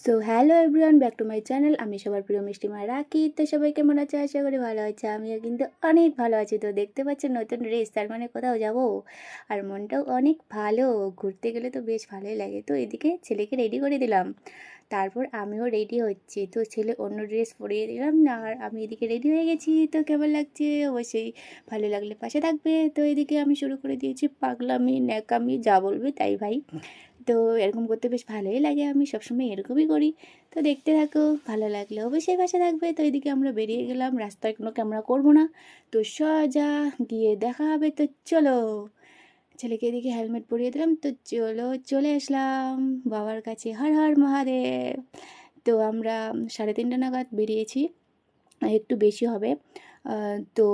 So hello everyone, back to my channel. আমি সবার প্রিয় মিষ্টিমা রাখি। তো সবাই কেমন আছে? আশা করি ভালো আছে। আমিও কিন্তু অনেক ভালো আছি। তো দেখতে পাচ্ছেন নতুন ড্রেস, তার মানে কোথাও যাব আর মনটাও অনেক ভালো। ঘুরতে গেলে তো বেশ ভালোই লাগে। তো এদিকে ছেলেকে রেডি করে দিলাম, তারপর আমিও রেডি হচ্ছি। তো ছেলে অন্য ড্রেস পরিয়ে দিলাম না, আর আমি এদিকে রেডি হয়ে গেছি। তো কেমন লাগছে অবশ্যই ভালো লাগলে পাশে থাকবে। তো এদিকে আমি শুরু করে দিয়েছি পাগলামি ন্যাকামি, যা বলবে তাই ভাই। তো এরকম করতে বেশ ভালোই লাগে, আমি সবসময় এরকমই করি। তো দেখতে থাকো, ভালো লাগলে অবশ্যই পাশে থাকবে। তো এদিকে আমরা বেরিয়ে গেলাম, রাস্তায় কোনো ক্যামেরা করবো না, তো সোজা গিয়ে দেখা হবে। তো চলো, ছেলেকে এদিকে হেলমেট পরিয়ে দিলাম। তো চলো চলে আসলাম বাবার কাছে। হর হর মহাদেব। তো আমরা 3:30 নাগাদ বেরিয়েছি, একটু বেশি হবে। তো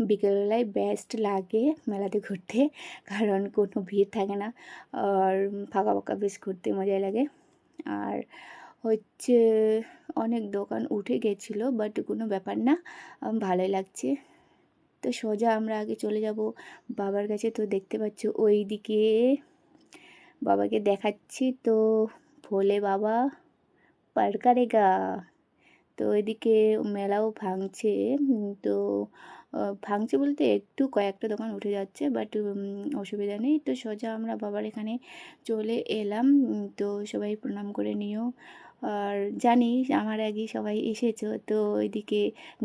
বিকেলবেলায় বেস্ট লাগে মেলাতে ঘুরতে, কারণ কোনো ভিড় থাকে না, আর ফাঁকা ফাঁকা বেশ ঘুরতে মজাই লাগে। আর হচ্ছে অনেক দোকান উঠে গেছিলো, বাট কোনো ব্যাপার না, ভালোই লাগছে। তো সোজা আমরা আগে চলে যাব বাবার কাছে। তো দেখতে পাচ্ছ ওই দিকে বাবাকে দেখাচ্ছি, তো ভোলে বাবা পার করেগা। তো এদিকে মেলাও ভাঙছে। তো ভাঙছে বলতে একটু কয়েকটা দোকান উঠে যাচ্ছে, বাট অসুবিধা নেই। তো সোজা আমরা বাবার এখানে চলে এলাম। তো সবাই প্রণাম করে নিও, আর জানি আমার আগে সবাই এসেছো। তো ওইদিকে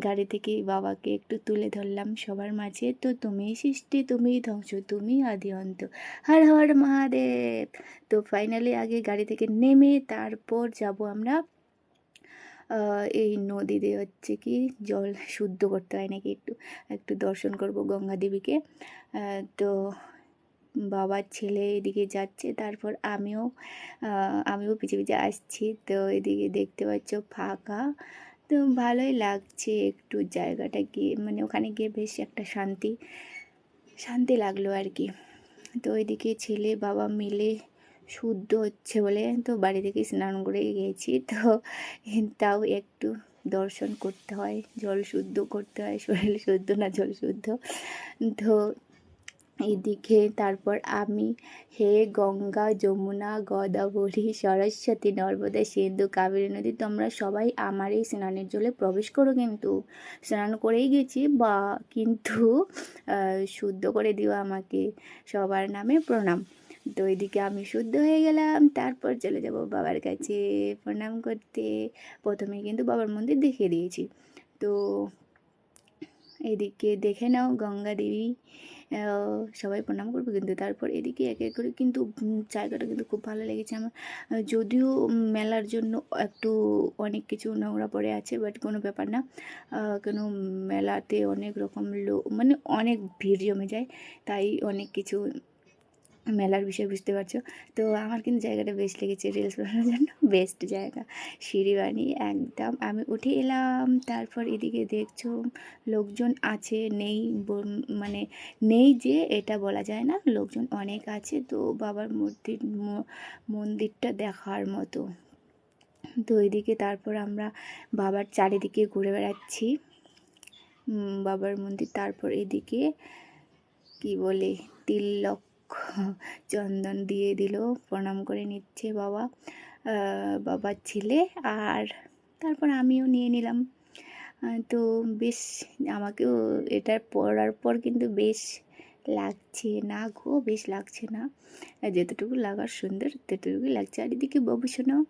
গাড়ি থেকে বাবাকে একটু তুলে ধরলাম সবার মাঝে। তো তুমি সৃষ্টি, তুমি ধ্বংস, তুমি আদি অন্ত, হর হর মহাদেব। তো ফাইনালি আগে গাড়ি থেকে নেমে তারপর যাব আমরা এই নদীতে হচ্ছে কি জল শুদ্ধ করতে হয় নাকি, একটু একটু দর্শন করব গঙ্গা দেবীকে। তো বাবার ছেলে এদিকে যাচ্ছে, তারপর আমিও পিছে পিছে আসছি। তো এদিকে দেখতে পাচ্ছ ফাঁকা, তো ভালোই লাগছে একটু জায়গাটা গিয়ে, মানে ওখানে গিয়ে বেশ একটা শান্তি শান্তি লাগলো আর কি। তো এদিকে ছেলে বাবা মিলে শুদ্ধ হচ্ছে বলে তো বাড়ি থেকে স্নান করে গিয়েছি। তো তাও একটু দর্শন করতে হয়, জল শুদ্ধ করতে হয়, শরীর শুদ্ধ না জল শুদ্ধ। তো এইদিকে তারপর আমি, হে গঙ্গা যমুনা গোদাবরী সরস্বতী নর্মদা সিন্ধু কাবেরী নদী, তোমরা সবাই আমার এই স্নানের জলে প্রবেশ করো। কিন্তু স্নান করেই গেছি বা, কিন্তু শুদ্ধ করে দিও আমাকে, সবার নামে প্রণাম। তো এদিকে আমি শুদ্ধ হয়ে গেলাম, তারপর চলে যাব বাবার কাছে প্রণাম করতে। প্রথমে কিন্তু বাবার মন্দির দেখিয়ে দিয়েছি। তো এদিকে দেখে নাও গঙ্গা দেবী, সবাই প্রণাম করবে কিন্তু। তারপর এদিকে এক এক করে কিন্তু জায়গাটা কিন্তু খুব ভালো লেগেছে আমার। যদিও মেলার জন্য একটু অনেক কিছু নোংরা পড়ে আছে, বাট কোনো ব্যাপার না, কেন মেলাতে অনেক রকম লোক, মানে অনেক ভিড় জমে যায়, তাই অনেক কিছু মেলার বিষয় বুঝতে পারছো। তো আমার কিন্তু জায়গাটা বেস্ট লেগেছে রিলস বানানোর জন্য, বেস্ট জায়গা। সিঁড়ি বানিয়ে একদম আমি উঠে এলাম। তারপর এদিকে দেখছো লোকজন আছে, নেই মানে নেই যে এটা বলা যায় না, লোকজন অনেক আছে। তো বাবার মন্দিরটা দেখার মতো। তো এদিকে তারপর আমরা বাবার চারিদিকে ঘুরে বেড়াচ্ছি, বাবার মন্দির। তারপর এদিকে কি বলে তিলক চন্দন দিয়ে দিল, প্রণাম করে নিচ্ছে বাবা, বাবার ছেলে। আর তারপর আমিও নিয়ে নিলাম। তো বেশ, আমাকেও এটা পরার পর কিন্তু বেশ লাগছে না গো, বেশ লাগছে না, যতটুকু লাগার সুন্দর ততটুকুই লাগছে। আর এদিকে বাবুসোনাও,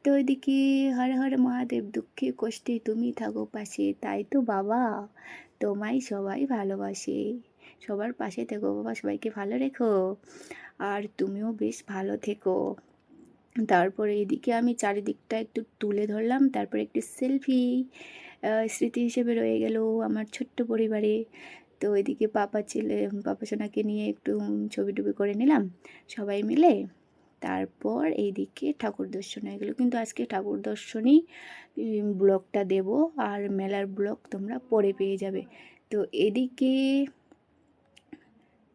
তো এদিকে হর হর মহাদেব, দুঃখে কষ্টে তুমি থাকো পাশে, তাই তো বাবা, তোমায় সবাই ভালোবাসে, সবার পাশে থেকো বাবা, সবাইকে ভালো রেখো, আর তুমিও বেশ ভালো থেকো। তারপরে এদিকে আমি চারিদিকটা একটু তুলে ধরলাম, তারপরে একটি সেলফি স্মৃতি হিসেবে রয়ে গেল আমার ছোট্ট পরিবারে। তো এদিকে পাপা সোনাকে নিয়ে একটু ছবি টবি করে নিলাম সবাই মিলে। তারপর এইদিকে ঠাকুর দর্শন হয়ে গেলো, কিন্তু আজকে ঠাকুর দর্শনই ব্লগটা দেব, আর মেলার ব্লগ তোমরা পরে পেয়ে যাবে। তো এদিকে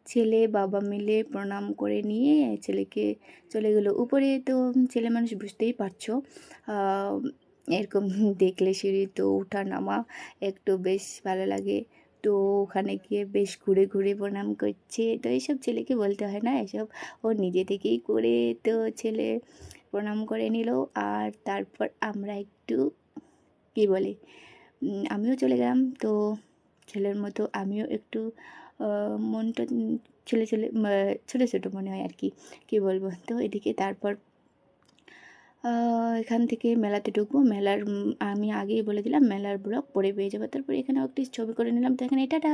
ছেলে বাবা মিলে প্রণাম করে নিয়ে ছেলেকে চলে গেলো উপরে। তো ছেলে মানুষ বুঝতেই পারছো, এরকম দেখলে সিঁড়ি তো ওঠা নামা একটু বেশ ভালো লাগে। তো ওখানে গিয়ে বেশ ঘুরে ঘুরে প্রণাম করছে। তো এইসব ছেলেকে বলতে হয় না, এসব ও নিজে থেকেই করে। তো ছেলে প্রণাম করে নিল। আর তারপর আমরা একটু কী বলে আমিও চলে গেলাম। তো ছেলের মতো আমিও একটু মনটা ছেলে ছেলে ছোটো ছোটো মনে হয় আর কি, কী বলবো। তো এদিকে তারপর এখান থেকে মেলাতে ঢুকবো। মেলার আমি আগেই বলে দিলাম মেলার ব্লগ পরে পেয়ে যাবো। তারপর এখানেও একটি ছবি করে নিলাম। তো এখানে টাটা।